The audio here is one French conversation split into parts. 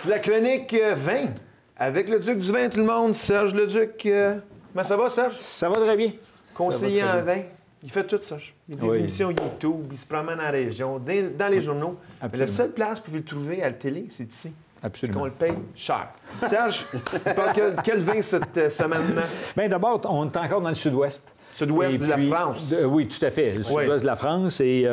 C'est la chronique vin. Avec le Duc du vin, tout le monde. Serge Leduc. Comment ça va, Serge? Ça va très bien. Conseiller en vin. Il fait tout, Serge. Il a des émissions YouTube, il se promène dans la région, dans les journaux. Mais la seule place pour le trouver à la télé, c'est ici. Absolument. Qu'on le paye cher. Serge, tu parles quel vin cette semaine-là? Bien, d'abord, on est encore dans le sud-ouest. Sud-ouest de la France. Oui, tout à fait. Le sud-ouest de la France. Et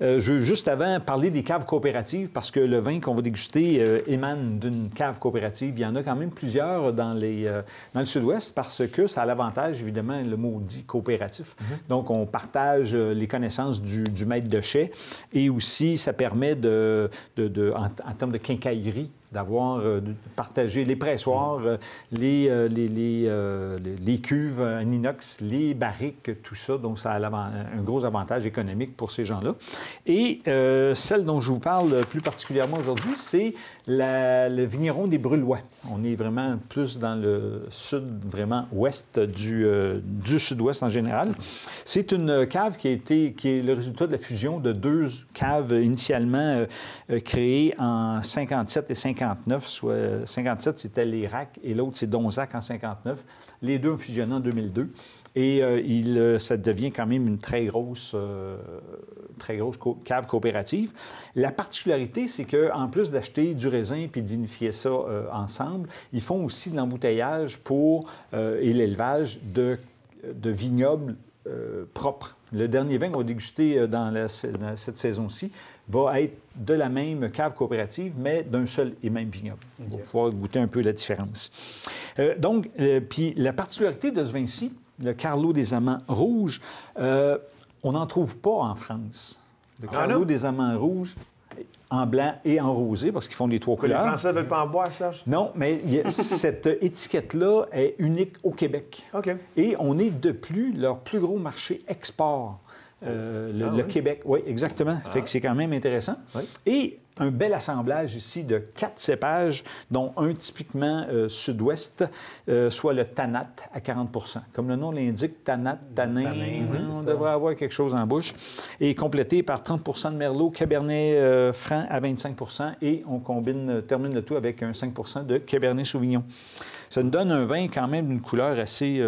je veux juste avant parler des caves coopératives parce que le vin qu'on va déguster émane d'une cave coopérative. Il y en a quand même plusieurs dans le sud-ouest parce que ça a l'avantage, évidemment, le mot dit coopératif. Donc, on partage les connaissances du maître de chai et aussi, ça permet en termes de quincaillerie, d'avoir partagé les pressoirs, les cuves en inox, les barriques, tout ça. Donc, ça a un gros avantage économique pour ces gens-là. Et celle dont je vous parle plus particulièrement aujourd'hui, c'est le vigneron des Breulois. On est vraiment plus dans le sud, vraiment ouest du sud-ouest en général. C'est une cave qui est le résultat de la fusion de deux caves initialement créées en 57 et 59. Soit 57, c'était les RAC et l'autre, c'est Donzac en 59. Les deux ont fusionné en 2002. Et ça devient quand même une très grosse cave coopérative. La particularité, c'est qu'en plus d'acheter du raisin puis de vinifier ça ensemble, ils font aussi de l'embouteillage et l'élevage de vignobles propres. Le dernier vin qu'on va déguster dans cette saison-ci va être de la même cave coopérative, mais d'un seul et même vignoble. On va pouvoir goûter un peu la différence. Puis la particularité de ce vin-ci, le Carlo des Amants rouges, on n'en trouve pas en France. Le Carlo des Amants rouges, en blanc et en rosé, parce qu'ils font les trois couleurs. Les Français ne veulent pas en boire, Serge? Non, mais cette étiquette-là est unique au Québec. OK. Et on est de plus leur plus gros marché export. Le Québec, oui, exactement. Fait que c'est quand même intéressant. Oui. Et un bel assemblage ici de 4 cépages, dont un typiquement sud-ouest, soit le Tanat à 40 comme le nom l'indique, Tanat, tanin, on devrait avoir quelque chose en bouche, et complété par 30 de Merlot, Cabernet Franc à 25 et on termine le tout avec un 5 de Cabernet Sauvignon. Ça nous donne un vin quand même d'une couleur assez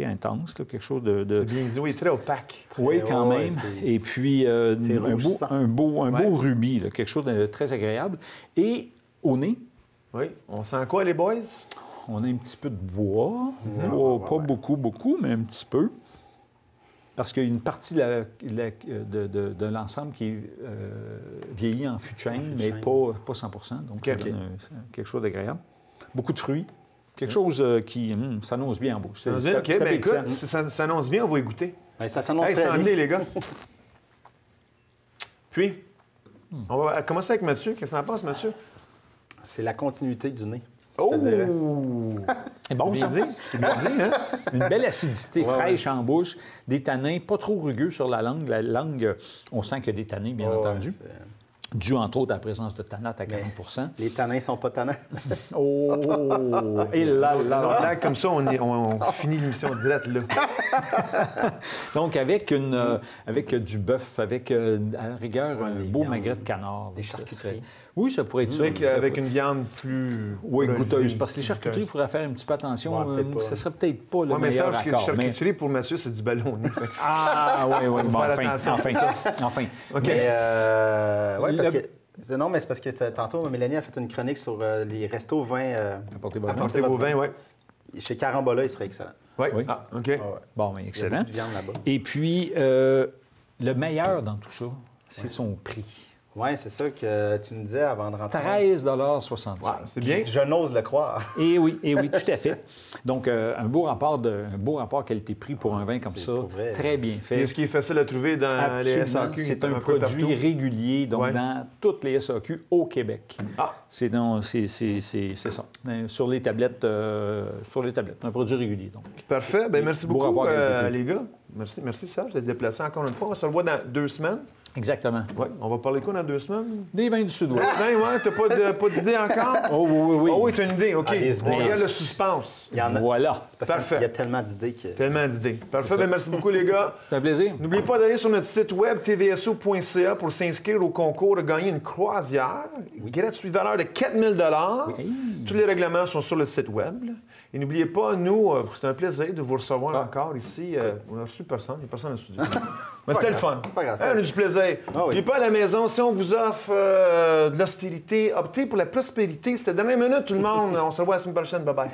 intense, là, quelque chose de... C'est bien dit, oui, très opaque. Oui, quand même. Et puis, un beau rubis, là, quelque chose de très agréable. Et au nez... Oui. On sent quoi, les boys? On a un petit peu de bois. Pas beaucoup, mais un petit peu. Parce qu'il y a une partie de l'ensemble qui est vieilli en fût de chêne, mais pas 100 donc ça donne quelque chose d'agréable. Beaucoup de fruits. Quelque chose qui s'annonce bien en bouche. OK, bien écoute, ça s'annonce bien, on va y goûter. Bien, ça s'annonce très santé, bien. les gars. Puis, on va commencer avec Mathieu. Qu'est-ce que t'en penses, Mathieu? C'est la continuité du nez. Oh! C'est bon, ça. C'est bien dit, hein? Une belle acidité fraîche en bouche, des tanins pas trop rugueux sur la langue. La langue, on sent qu'il y a des tanins, bien entendu. Dû, entre autres, à la présence de tanat à 40 Les tanins ne sont pas tannants. Oh! Et là! Donc, comme ça, on finit l'émission direct là. Donc, avec du bœuf, avec, à la rigueur, un beau magret de canard. Des charcuteries. Oui, ça pourrait être ça. Avec une viande plus... Oui, goûteuse. Parce que les charcuteries, il faudrait faire un petit peu attention. Ça serait peut-être pas le meilleur accord. Mais ça, charcuterie, pour Mathieu, c'est du ballonné. Ah, oui. Bon, enfin. OK. Oui, parce que... Non, mais c'est parce que tantôt, Mélanie a fait une chronique sur les restos vins... Apportez vos vins, oui. Chez Carambola, il serait excellent. Oui. Ah, OK. Bon, mais excellent. Il y a beaucoup de viande là-bas. Et puis, le meilleur dans tout ça, c'est son prix. Oui, c'est ça que tu me disais avant de rentrer. 13,65 $. C'est bien. Je n'ose le croire. Et oui, tout à fait. Donc, un beau rapport qualité-prix pour un vin comme ça. Très bien fait. Est-ce qu'il est facile à trouver dans les SAQ? C'est un produit régulier, donc dans toutes les SAQ au Québec. C'est ça. Sur les tablettes. Un produit régulier, donc. Parfait. Bien, merci beaucoup, les gars. Merci, Serge, d'être déplacé encore une fois. On se revoit dans 2 semaines. Exactement. Oui. On va parler quoi dans 2 semaines? Des vins du Sud-Ouest. Ben ouais, t'as pas d'idée encore? Oh oui. Oh oui, t'as une idée, OK. des idées. On regarde le suspense. Il y en a. Voilà. Parce Parfait. qu'il y a tellement d'idées que... Tellement d'idées. Parfait, ben merci beaucoup les gars. C'est un plaisir. N'oubliez pas d'aller sur notre site web tvso.ca pour s'inscrire au concours de gagner une croisière gratuite valeur de 4 000 Tous les règlements sont sur le site web. Là. Et n'oubliez pas, nous, c'est un plaisir de vous recevoir encore ici. On a reçu personne, il n'y a personne dans le studio. Mais c'était le fun. Pas grave, On a du plaisir. N'oubliez pas à la maison, si on vous offre de l'austérité, optez pour la prospérité. C'était dernière minute, tout le monde. On se revoit la semaine prochaine. Bye-bye.